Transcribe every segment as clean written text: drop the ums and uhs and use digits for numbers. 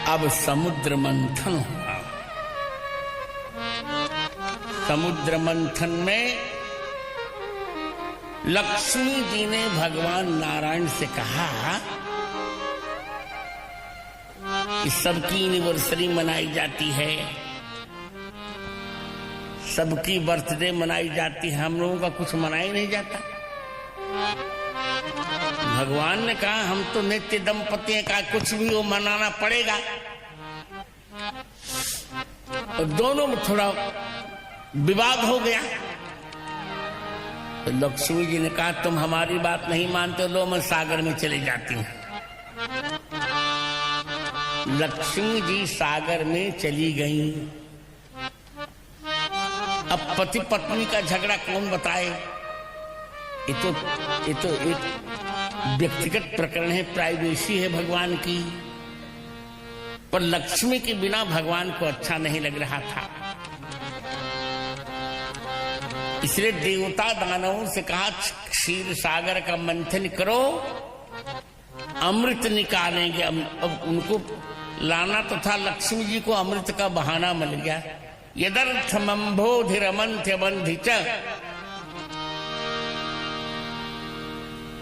अब समुद्र मंथन हुआ। समुद्र मंथन में लक्ष्मी जी ने भगवान नारायण से कहा कि सबकी एनिवर्सरी मनाई जाती है, सबकी बर्थडे मनाई जाती है, हम लोगों का कुछ मनाया नहीं जाता। भगवान ने कहा हम तो नित्य दंपति हैं, कहा कुछ भी वो मनाना पड़ेगा। और दोनों में थोड़ा विवाद हो गया। तो लक्ष्मी जी ने कहा तुम हमारी बात नहीं मानते, लो मैं सागर में चली जाती हूँ। लक्ष्मी जी सागर में चली गईं। अब पति पत्नी का झगड़ा कौन बताए? ये तो एक व्यक्तिगत प्रकरण है, प्राइवेसी है भगवान की। पर लक्ष्मी के बिना भगवान को अच्छा नहीं लग रहा था, इसलिए देवता दानवों से कहा क्षीर सागर का मंथन करो, अमृत निकालेंगे। अब उनको लाना तो था, लक्ष्मी जी को अमृत का बहाना मिल गया। यदर्थमंभोधिरमंथ्य बंधि च,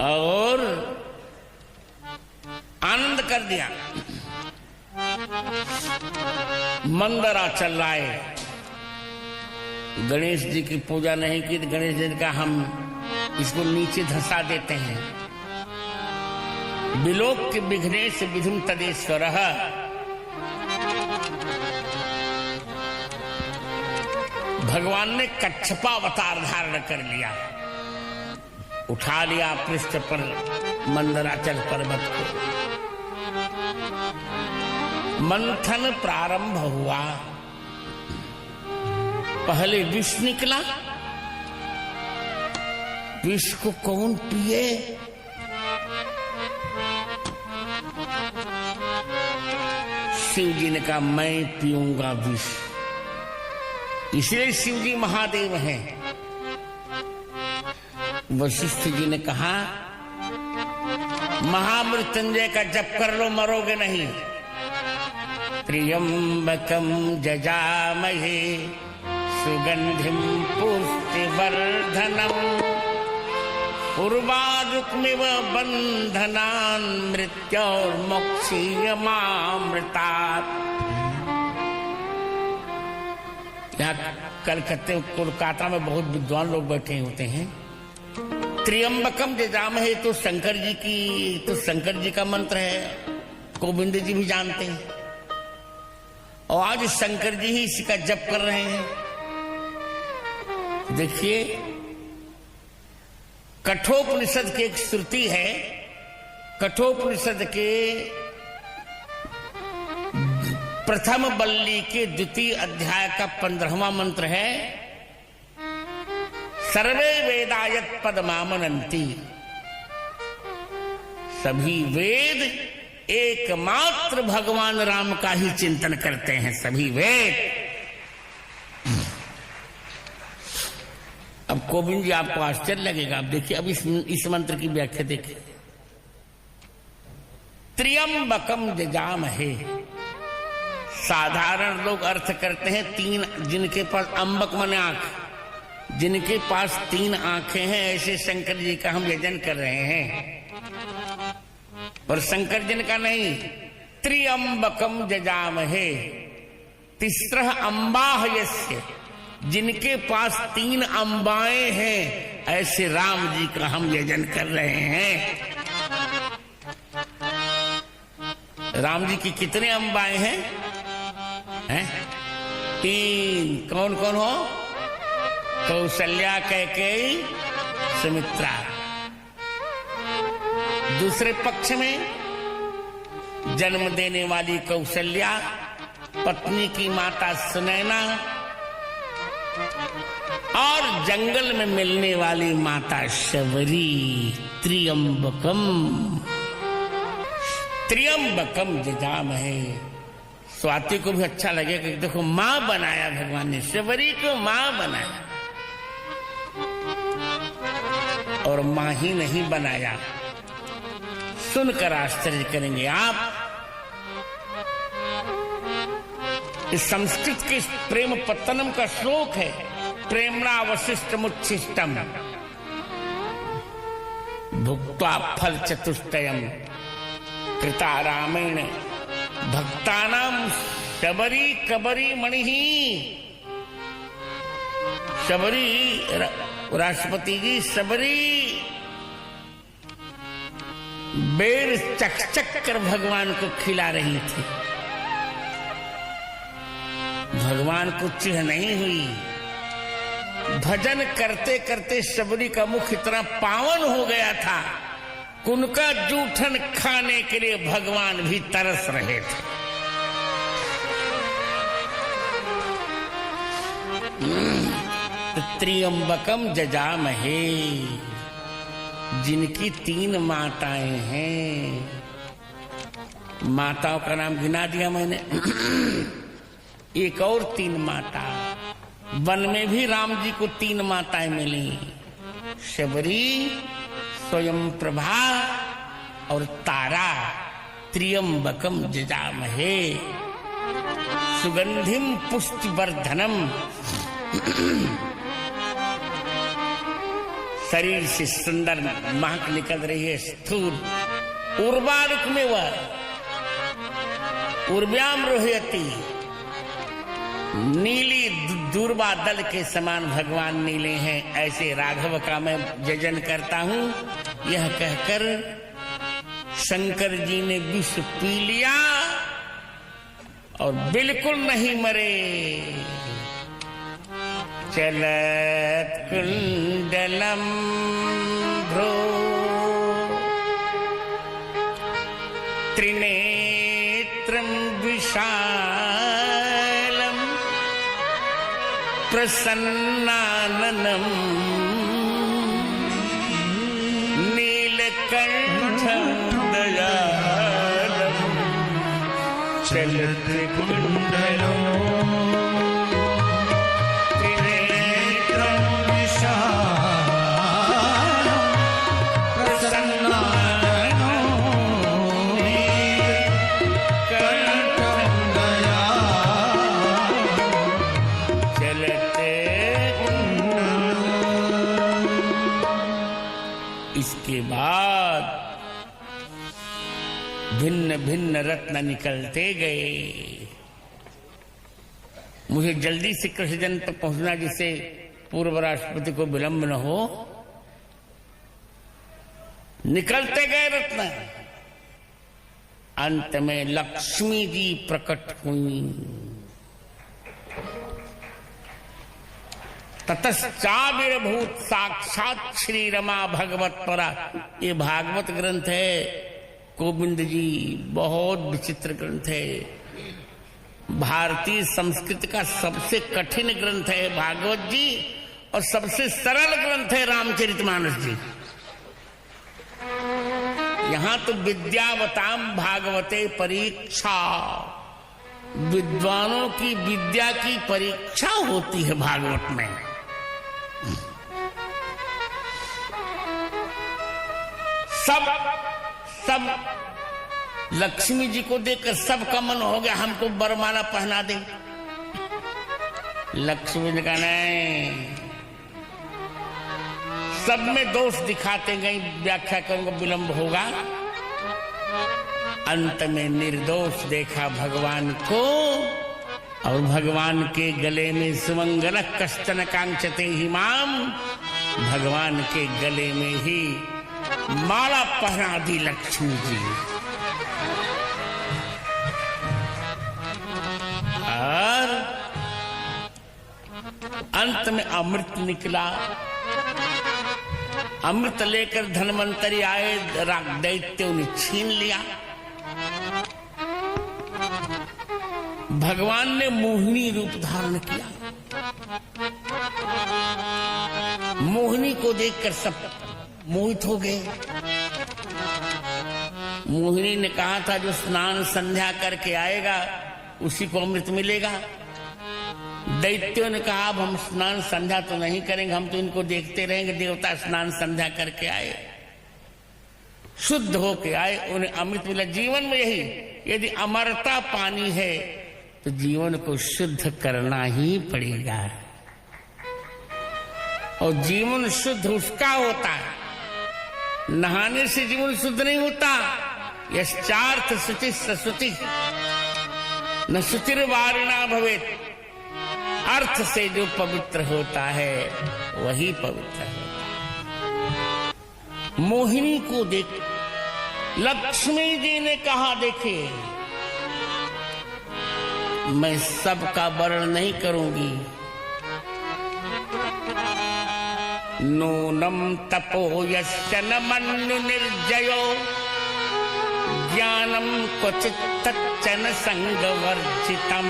और आनंद कर दिया। मंदराचल आए, गणेश जी की पूजा नहीं की तो गणेश जी का हम इसको नीचे धसा देते हैं। विलोक के विघ्नेश विधुम तदेश्वर, भगवान ने कच्छपावतार धारण कर लिया, उठा लिया पृष्ठ पर मंदराचल पर्वत को। मंथन प्रारंभ हुआ। पहले विष निकला। विष को कौन पिए? शिव जी ने कहा मैं पीऊंगा विष। इसलिए शिव जी महादेव हैं। वशिष्ठ जी ने कहा महामृत्युंजय का जप कर लो, मरोगे नहीं। त्र्यंबकम जजामहे सुगंधिम पुष्टिवर्धनम उर्वारुकमिव बंधनान् मृत्योर्मोक्षीयमामृतात्। यहाँ कलकत्ते कोलकाता में बहुत विद्वान लोग बैठे होते हैं। त्र्यंबकम जजामहे तो शंकर जी का मंत्र है, गोविंद जी भी जानते हैं, और आज शंकर जी ही इसी का जप कर रहे हैं। देखिए कठोपनिषद की एक श्रुति है, कठोपनिषद के प्रथम बल्ली के द्वितीय अध्याय का 15वां मंत्र है, सर्वे वेदायत पदमामनन्ति। सभी वेद एकमात्र भगवान राम का ही चिंतन करते हैं, सभी वेद। अब गोविंद जी आपको आश्चर्य लगेगा। अब देखिए, अब इस मंत्र की व्याख्या देखिए। त्र्यंबकम जजामहे, साधारण लोग अर्थ करते हैं तीन, जिनके पास अंबक माने आंख, जिनके पास 3 आंखें हैं, ऐसे शंकर जी का हम यजन कर रहे हैं। और शंकर जी का नहीं, त्र्यंबकम जजामहे, तिस्रः अंबाः यस्य, जिनके पास 3 अंबाएं हैं, ऐसे राम जी का हम यजन कर रहे हैं। राम जी की कितने अंबाएं हैं? 3। कौन कौन हो? कौशल्या, कैकेयी, सुमित्रा। दूसरे पक्ष में जन्म देने वाली कौशल्या, पत्नी की माता सुनैना, और जंगल में मिलने वाली माता शबरी। त्र्यंबकम त्र्यंबकम जजामहे। स्वाति को भी अच्छा लगेगा कि देखो मां बनाया भगवान ने, शबरी को मां बनाया। और मां ही नहीं बनाया, सुनकर आश्चर्य करेंगे आप। इस संस्कृत के प्रेम पत्तनम का श्लोक है, प्रेमणा वशिष्ठमुच्छिष्टम भुक्त्वा फल चतुष्टयम कृता रामेण भक्तानाम शबरी कबरी मणि। शबरी राष्ट्रपति जी शबरी बेर चक कर भगवान को खिला रही थी। भगवान को चिढ़ नहीं हुई। भजन करते करते शबरी का मुख इतना पावन हो गया था, उनका जूठन खाने के लिए भगवान भी तरस रहे थे। त्र्यंबकम जजामहे, जिनकी 3 माताएं हैं। माताओं का नाम गिना दिया मैंने। एक और 3 माता, वन में भी राम जी को 3 माताएं मिली, शबरी, स्वयं प्रभा और तारा। त्र्यंबकम जजामहे सुगंधिम पुष्टिवर्धनम। शरीर से सुंदर महक निकल रही है, स्थूल उर्वारुक में वह उर्व्याम रोहयती, नीली दूर्वा दल के समान भगवान नीले हैं। ऐसे राघव का मैं जजन करता हूं। यह कहकर शंकर जी ने विष पी लिया और बिल्कुल नहीं मरे। चलत कुंडलम भ्रो त्रिनेत्रम विशालम प्रसन्नाननम नीलकंठम दयालम चलत कुंडलो इसके बाद भिन्न भिन्न रत्न निकलते गए। मुझे जल्दी से कृष्ण तक पहुंचना, जिससे पूर्व राष्ट्रपति को विलंब न हो। निकलते गए रत्न। अंत में लक्ष्मी जी प्रकट हुई। ततश्चाविर्भूत साक्षात श्री रमा भगवत परा। ये भागवत ग्रंथ है गोविंद जी, बहुत विचित्र ग्रंथ है। भारतीय संस्कृत का सबसे कठिन ग्रंथ है भागवत जी, और सबसे सरल ग्रंथ है रामचरितमानस जी। यहां तो विद्यावताम भागवते परीक्षा, विद्वानों की विद्या की परीक्षा होती है भागवत में। सब लक्ष्मी जी को देखकर सबका मन हो गया हमको वरमाला पहना दे। लक्ष्मी ने कहा नहीं, सब में दोष दिखाते गई, व्याख्या करूंगा विलंब होगा। अंत में निर्दोष देखा भगवान को, और भगवान के गले में सुमंगल कश्चन कांक्षते ही माम, भगवान के गले में ही माला पहना दी लक्ष्मी जी। और अंत में अमृत निकला। अमृत लेकर धन्वंतरी आए, दैत्यों ने छीन लिया। भगवान ने मोहिनी रूप धारण किया। मोहिनी को देखकर सब मोहित हो गए। मोहिनी ने कहा था जो स्नान संध्या करके आएगा उसी को अमृत मिलेगा। दैत्यों ने कहा अब हम स्नान संध्या तो नहीं करेंगे, हम तो इनको देखते रहेंगे। देवता स्नान संध्या करके आए, शुद्ध होके आए, उन्हें अमृत मिला। जीवन में यही, यदि अमरता पानी है तो जीवन को शुद्ध करना ही पड़ेगा। और जीवन शुद्ध उसका होता है, नहाने से जीवन शुद्ध नहीं होता। यश्चार्थ शुचि सशुचि न शुचिर्वारिणा भवेत्। अर्थ से जो पवित्र होता है वही पवित्र होता है। मोहिनी को देख, लक्ष्मी जी ने कहा, देखिए मैं सबका वर्णन नहीं करूंगी। नूनम तपो यस्य न मन्यु निर्जयो ज्ञानम क्वचित् तच्चन संगवर्जितम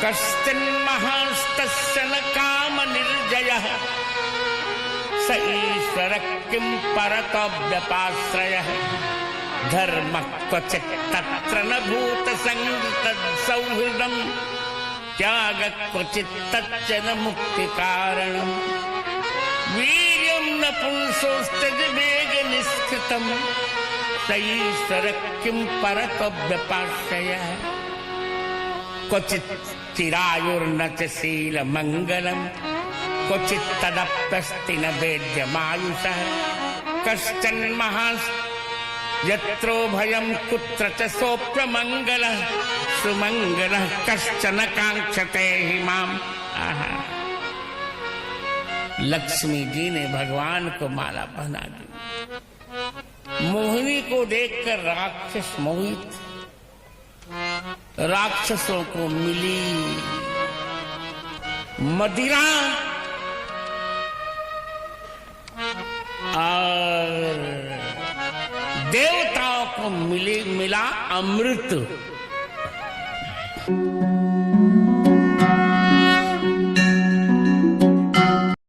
कश्चिन् महास्तस्य न काम निर्जयः स ईश्वर किं परतो व्यपाश्रयः धर्म क्वचित् तत्र न भूत संगत सौहृदम् त्याग क्वचित् तच्चन मुक्ति कारणम् वीर्यं न पुंसोस्त्यज वेग निष्कृतम् स ईश्वर किं परतो व्यपाश्रयः क्वचित् चिरायुर्न च शील मंगलम् क्वचित् तदप्यस्ति न वेद्यमायुषः कश्चन महास् यत्रो भयं कुत्र च सोऽप्यमङ्गलः सुमंगलः कश्चन कांक्षते हि माम्। लक्ष्मी जी ने भगवान को माला पहना दी। मोहिनी को देखकर राक्षस मोहित, राक्षसों को मिली मदिरा और देवताओं को मिला अमृत।